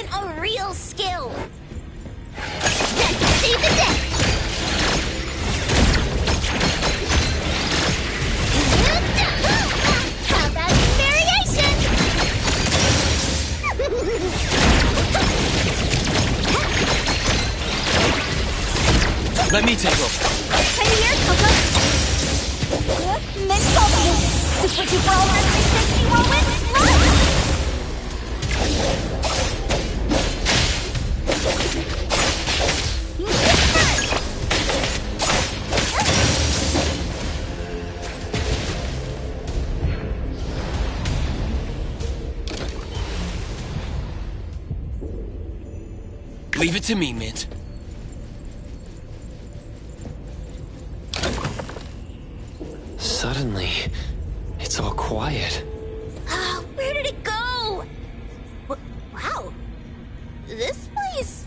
isn't a real skill. Let's see the deck. How about some variation? Let me take over. Right here, Coco. Miss Coco. Super duper all 360 whirlwind. Run! Leave it to me, Mint. Suddenly, it's all quiet. Where did it go? Wow. This place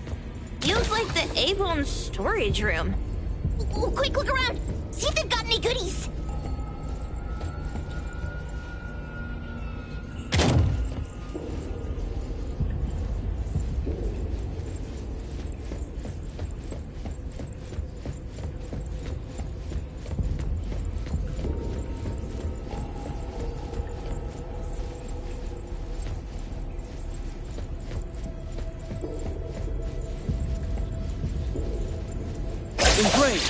feels like the A-Bone storage room. Quick, look around. See if they've got any goodies. Great.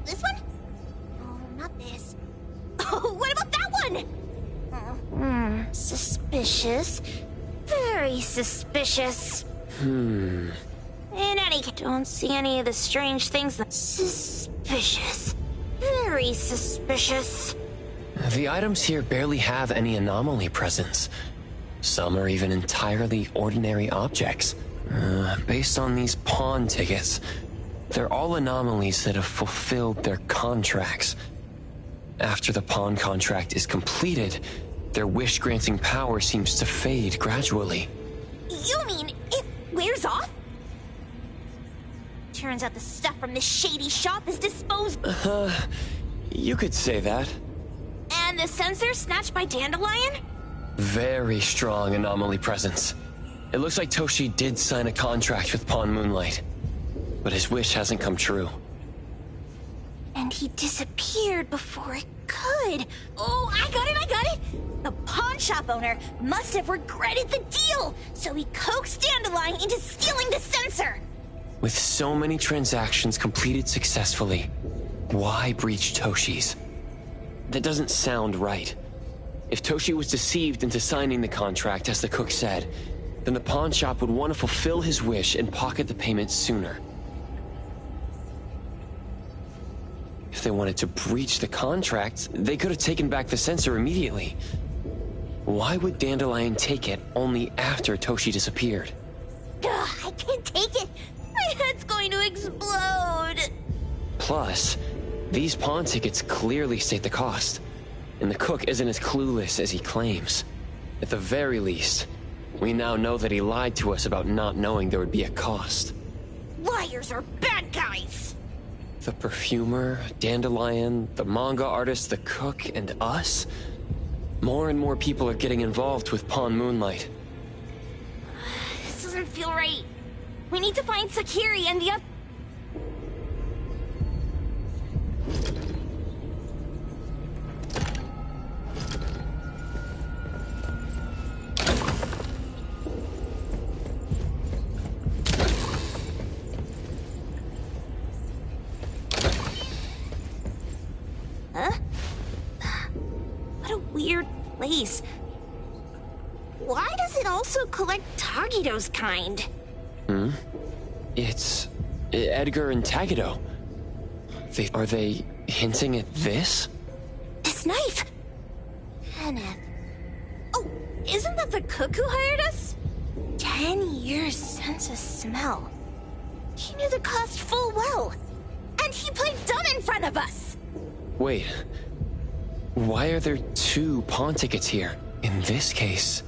This one? Oh, not this. Oh, what about that one? Suspicious. Very suspicious. In any case, don't see any of the strange things. Suspicious. Very suspicious. The items here barely have any anomaly presence. Some are even entirely ordinary objects. Based on these pawn tickets, they're all anomalies that have fulfilled their contracts. After the pawn contract is completed, their wish-granting power seems to fade gradually. You mean it wears off? Turns out the stuff from this shady shop is disposed. You could say that. And the sensor snatched by Dandelion? Very strong anomaly presence. It looks like Toshi did sign a contract with Pawn Moonlight, but his wish hasn't come true. And he disappeared before it could. Oh, I got it! The pawn shop owner must have regretted the deal, so he coaxed Dandelion into stealing the sensor. With so many transactions completed successfully, why breach Toshi's? That doesn't sound right. If Toshi was deceived into signing the contract, as the cook said, then the pawn shop would want to fulfill his wish and pocket the payment sooner. If they wanted to breach the contract, they could have taken back the sensor immediately. Why would Dandelion take it only after Toshi disappeared? I can't take it. My head's going to explode. Plus, these pawn tickets clearly state the cost, and the cook isn't as clueless as he claims. At the very least, we now know that he lied to us about not knowing there would be a cost. Liars are bad guys. The perfumer, Dandelion, the manga artist, the cook, and us? More and more people are getting involved with Pawn Moonlight. This doesn't feel right. We need to find Sakiri and the other... Huh? What a weird place. Why does it also collect Tagido's kind? It's Edgar and Tagido. Are they hinting at this? This knife! Kenneth. Oh, isn't that the cook who hired us? 10 years sense of smell. He knew the cost full well. And he played dumb in front of us! Wait. Why are there two pawn tickets here? In this case,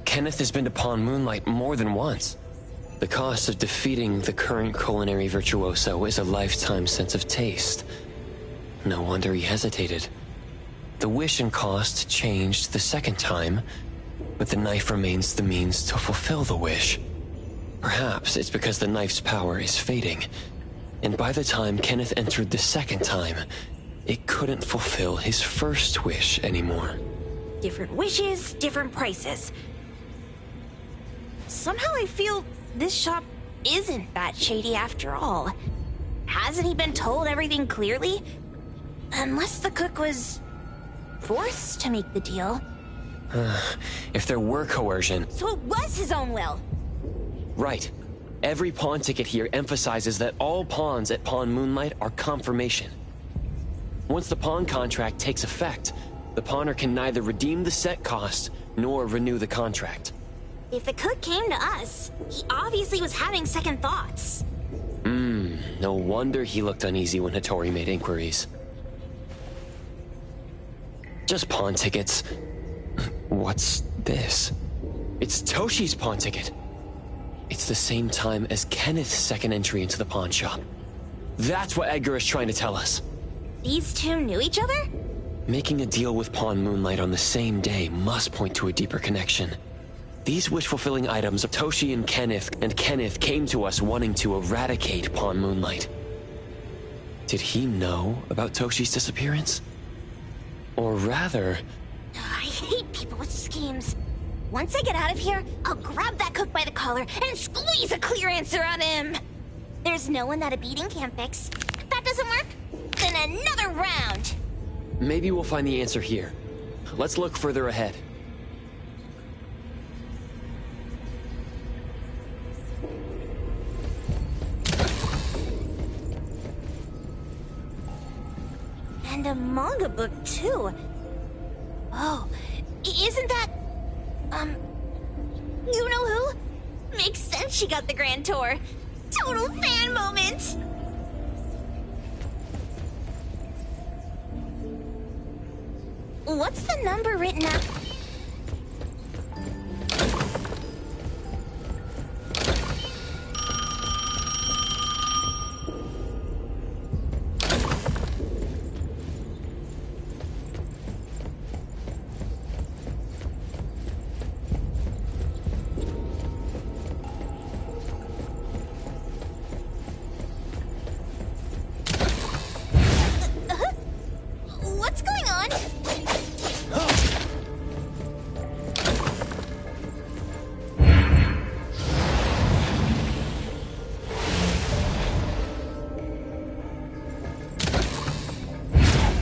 Kenneth has been to Pawn Moonlight more than once. The cost of defeating the current culinary virtuoso is a lifetime sense of taste. No wonder he hesitated. The wish and cost changed the second time, but the knife remains the means to fulfill the wish. Perhaps it's because the knife's power is fading, and by the time Kenneth entered the second time, it couldn't fulfill his first wish anymore. Different wishes, different prices. Somehow I feel this shop isn't that shady after all. Hasn't he been told everything clearly? Unless the cook was forced to make the deal. If there were coercion... So it was his own will. Right. Every pawn ticket here emphasizes that all pawns at Pawn Moonlight are confirmation. Once the pawn contract takes effect, the pawner can neither redeem the set cost nor renew the contract. If the cook came to us, he obviously was having second thoughts. No wonder he looked uneasy when Hattori made inquiries. Just pawn tickets. What's this? It's Toshi's pawn ticket. It's the same time as Kenneth's second entry into the pawn shop. That's what Edgar is trying to tell us. These two knew each other? Making a deal with Pawn Moonlight on the same day must point to a deeper connection. These wish-fulfilling items of Toshi and Kenneth came to us wanting to eradicate Pawn Moonlight. Did he know about Toshi's disappearance? Or rather... I hate people with schemes. Once I get out of here, I'll grab that cook by the collar and squeeze a clear answer out of him. There's no one that a beating can't fix. If that doesn't work, then another round. Maybe we'll find the answer here. Let's look further ahead. And a manga book, too. Oh, isn't that... you know who? Makes sense she got the grand tour. Total fan moment! What's the number written up? What's going on?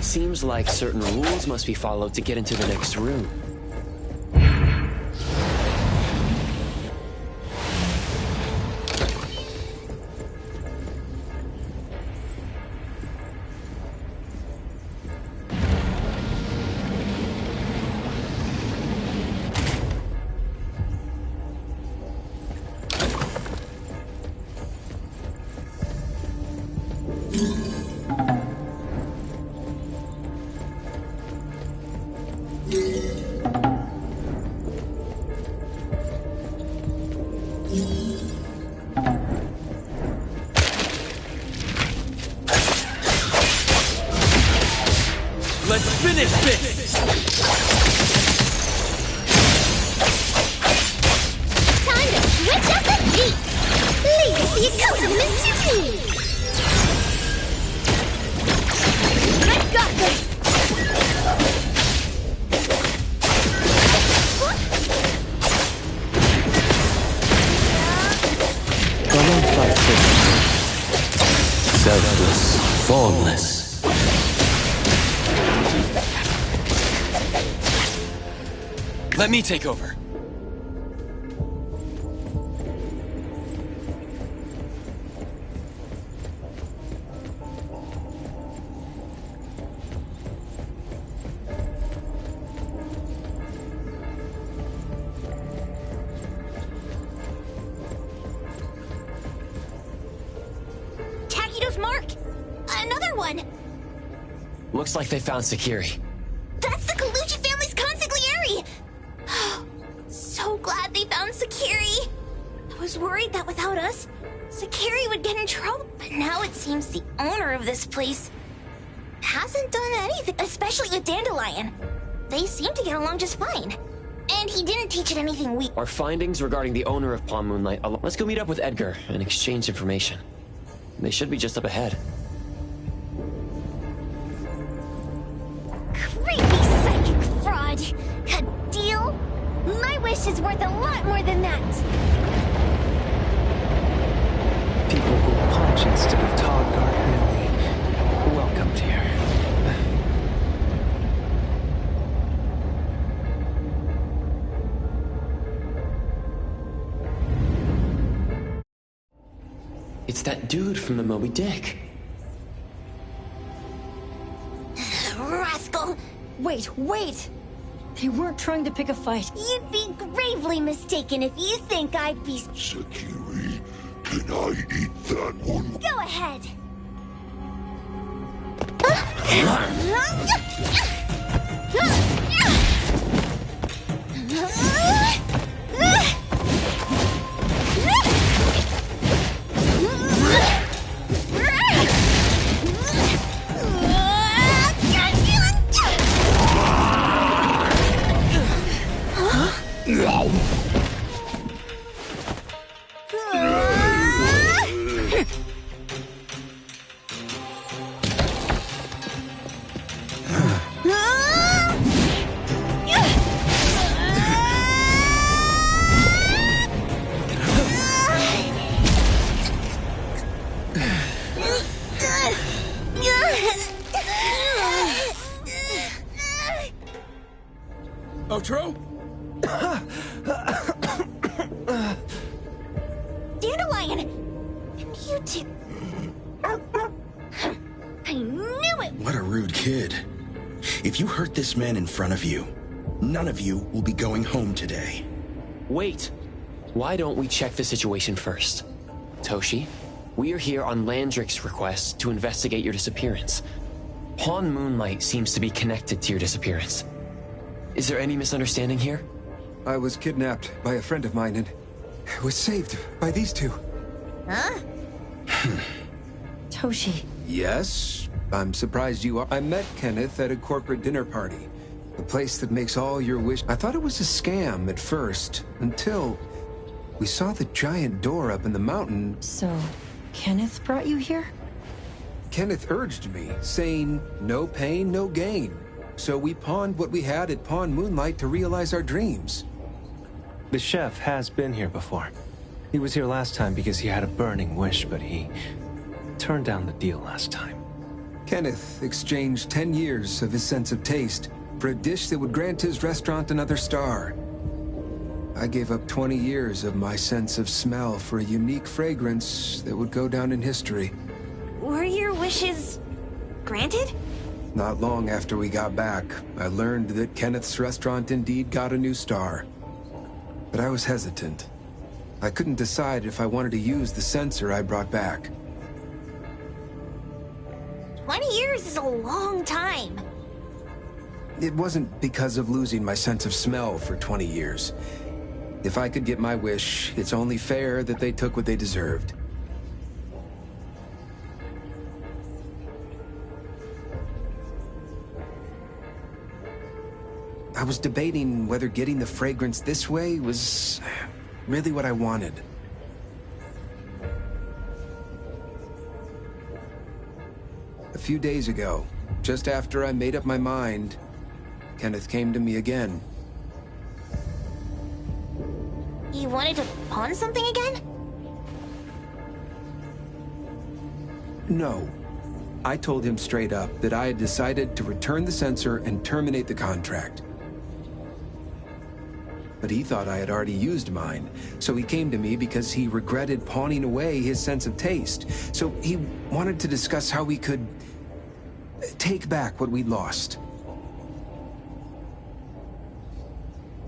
Seems like certain rules must be followed to get into the next room. Let's finish this! Time to switch up the heat! Leave the accompaniment to me! I've got this! Selfless, formless. Let me take over. Takido's mark! Another one! Looks like they found Sakiri. That's the Kaluchi family's consigliere! So glad they found Sakiri! I was was worried that without us, Sakiri would get in trouble. But now it seems the owner of this place hasn't done anything, especially with Dandelion. They seem to get along just fine. And he didn't teach it anything weak. Our findings regarding the owner of Pawn Moonlight... Let's go meet up with Edgar and exchange information. They should be just up ahead. Creepy psychic fraud. A deal? My wish is worth a lot more than that. People who punch instead of talk aren't really welcomed here. It's that dude from the Moby Dick. Rascal! Wait! They weren't trying to pick a fight. You'd be gravely mistaken if you think I'd be... Sakiri, can I eat that one? Go ahead! Otro? Dandelion! You two... I knew it! What a rude kid. If you hurt this man in front of you, none of you will be going home today. Wait. Why don't we check the situation first? Toshi, we are here on Landrick's request to investigate your disappearance. Pawn Moonlight seems to be connected to your disappearance. Is there any misunderstanding here? I was kidnapped by a friend of mine and was saved by these two. Huh? Toshi, Yes, I'm surprised you are. I met Kenneth at a corporate dinner party. A place that makes all your wish. I thought it was a scam at first, until we saw the giant door up in the mountain. so Kenneth brought you here? Kenneth urged me, saying, no pain, no gain. So we pawned what we had at Pawn Moonlight to realize our dreams. The chef has been here before. He was here last time because he had a burning wish, but he turned down the deal last time. Kenneth exchanged 10 years of his sense of taste for a dish that would grant his restaurant another star. I gave up 20 years of my sense of smell for a unique fragrance that would go down in history. Were your wishes... granted? Not long after we got back, I learned that Kenneth's restaurant indeed got a new star. But I was hesitant. I couldn't decide if I wanted to use the sensor I brought back. 20 years is a long time. It wasn't because of losing my sense of smell for 20 years. If I could get my wish, it's only fair that they took what they deserved. I was debating whether getting the fragrance this way was really what I wanted. A few days ago, just after I made up my mind, Kenneth came to me again. You wanted to pawn something again? No. I told him straight up that I had decided to return the sensor and terminate the contract. But he thought I had already used mine, so he came to me because he regretted pawning away his sense of taste. So he wanted to discuss how we could take back what we'd lost.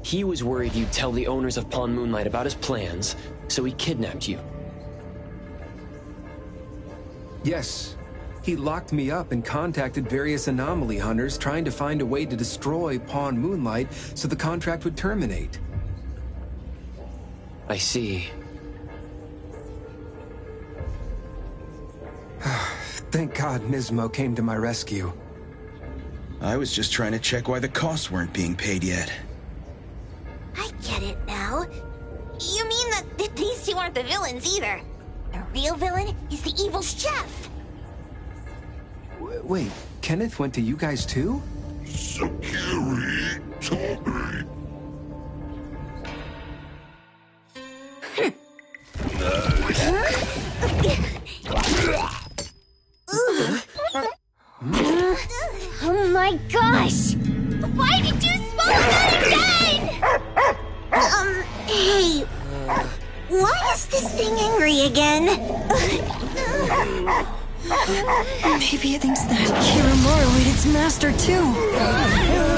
He was worried you'd tell the owners of Pawn Moonlight about his plans, so he kidnapped you. Yes. He locked me up and contacted various anomaly hunters trying to find a way to destroy Pawn Moonlight so the contract would terminate. I see. Thank God Nismo came to my rescue. I was just trying to check why the costs weren't being paid yet. I get it now. You mean that these two aren't the villains either? The real villain is the evil chef. Wait, Kenneth went to you guys too? Sakiri told me. Oh my gosh! Why did you smoke that again? Hey, why is this thing angry again? Maybe it thinks that Kirimaru ate its master too.